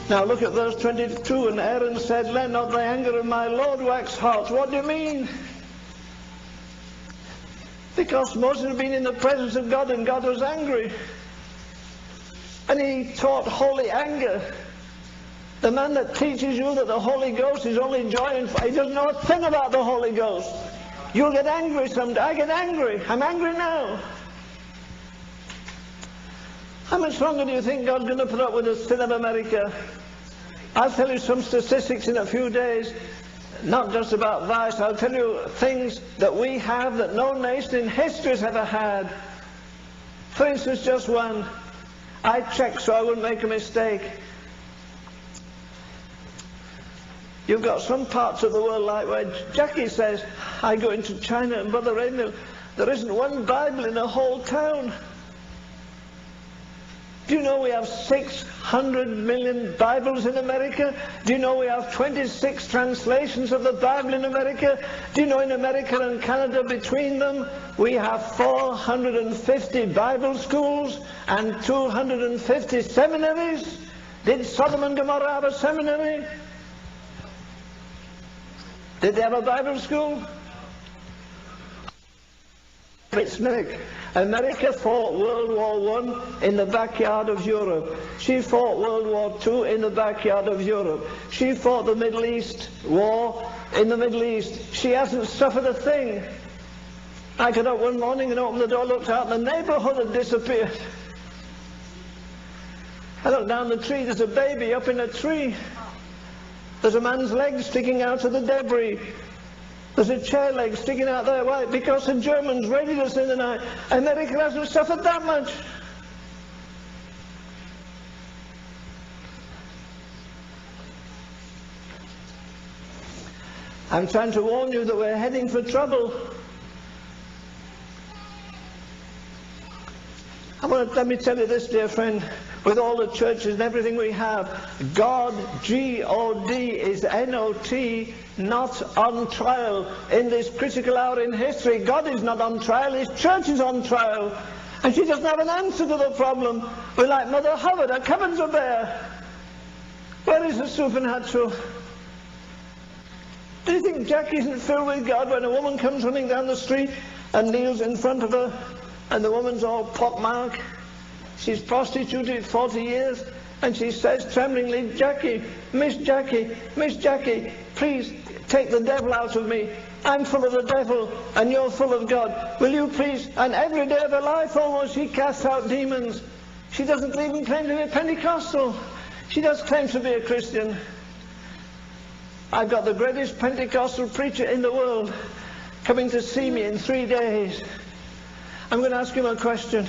Now look at verse 22. And Aaron said, let not the anger of my Lord wax hot. What do you mean? Because Moses had been in the presence of God and God was angry. And he taught holy anger. The man that teaches you that the Holy Ghost is only joy and fire, he doesn't know a thing about the Holy Ghost. You'll get angry someday. I get angry. I'm angry now. How much longer do you think God's going to put up with the sin of America? I'll tell you some statistics in a few days, not just about vice. I'll tell you things that we have that no nation in history has ever had. For instance, just one. I checked so I wouldn't make a mistake. You've got some parts of the world like where Jackie says, I go into China and Brother Ravenhill, there isn't one Bible in the whole town. Do you know we have 600 million Bibles in America? Do you know we have 26 translations of the Bible in America? Do you know in America and Canada between them we have 450 Bible schools and 250 seminaries? Did Sodom and Gomorrah have a seminary? Did they have a Bible school? America fought World War I in the backyard of Europe. She fought World War II in the backyard of Europe. She fought the Middle East war in the Middle East. She hasn't suffered a thing. I got up one morning and opened the door, looked out, and the neighborhood had disappeared. I looked down the tree, there's a baby up in a tree. There's a man's leg sticking out of the debris. There's a chair leg sticking out there. Why? Because the Germans raided us in the night. America hasn't suffered that much. I'm trying to warn you that we're heading for trouble. Let me tell you this, dear friend. With all the churches and everything we have, God, G-O-D, is N-O-T, not on trial in this critical hour in history. God is not on trial, His church is on trial. And she doesn't have an answer to the problem. We're like Mother Hubbard, our cupboards are bare. Where is the supernatural? Do you think Jack isn't filled with God when a woman comes running down the street and kneels in front of her, and the woman's all pockmarked? She's prostituted 40 years, and she says tremblingly, Jackie, Miss Jackie, please take the devil out of me. I'm full of the devil, and you're full of God. Will you please? And every day of her life almost she casts out demons. She doesn't even claim to be a Pentecostal. She does claim to be a Christian. I've got the greatest Pentecostal preacher in the world coming to see me in 3 days. I'm going to ask him a question.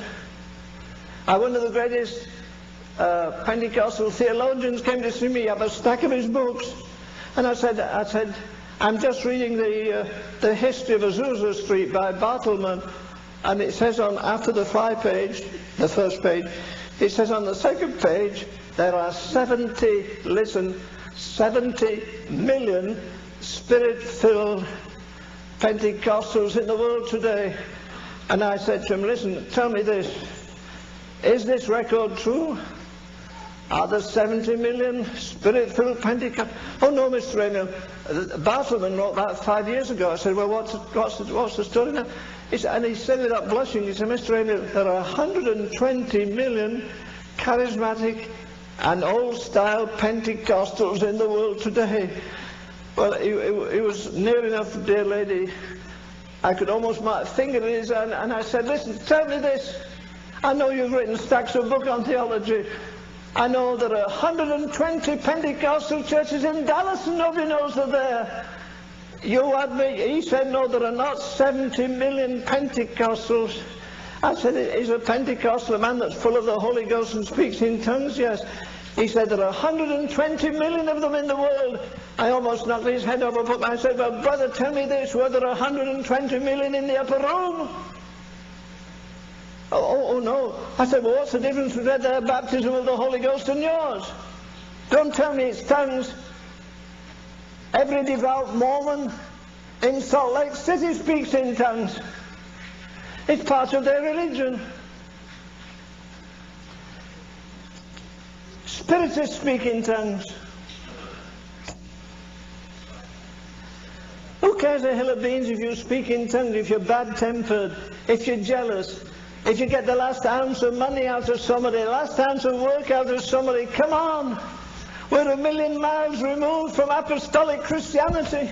One of the greatest Pentecostal theologians came to see me. I have a stack of his books. And I said, I'm just reading the history of Azusa Street by Bartleman. And it says on, after the fly page, the first page, it says on the second page, there are 70 million Spirit-filled Pentecostals in the world today. And I said to him, listen, tell me this. Is this record true? Are there 70 million Spirit-filled Pentecostals? Oh no, Mr. Ravenhill. Bartleman wrote that 5 years ago. I said, well, what's the story now? And he said without blushing, he said, Mr. Ravenhill, there are 120 million charismatic and old-style Pentecostals in the world today. Well, he was near enough, dear lady. I could almost finger in his hand, and I said, listen, tell me this. I know you've written stacks of books on theology. I know there are 120 Pentecostal churches in Dallas and nobody knows they're there. You admit, he said, no, there are not 70 million Pentecostals. I said, is a Pentecostal a man that's full of the Holy Ghost and speaks in tongues? Yes. He said, there are 120 million of them in the world. I almost knocked his head over, but I said, well, brother, tell me this, were there 120 million in the upper room? Oh, no. I said, well, what's the difference between their baptism of the Holy Ghost and yours? Don't tell me it's tongues. Every devout Mormon in Salt Lake City speaks in tongues. It's part of their religion. Spiritists speak in tongues. Who cares a hill of beans if you speak in tongues, if you're bad-tempered, if you're jealous, if you get the last ounce of money out of somebody, the last ounce of work out of somebody? Come on! We're 1,000,000 miles removed from apostolic Christianity.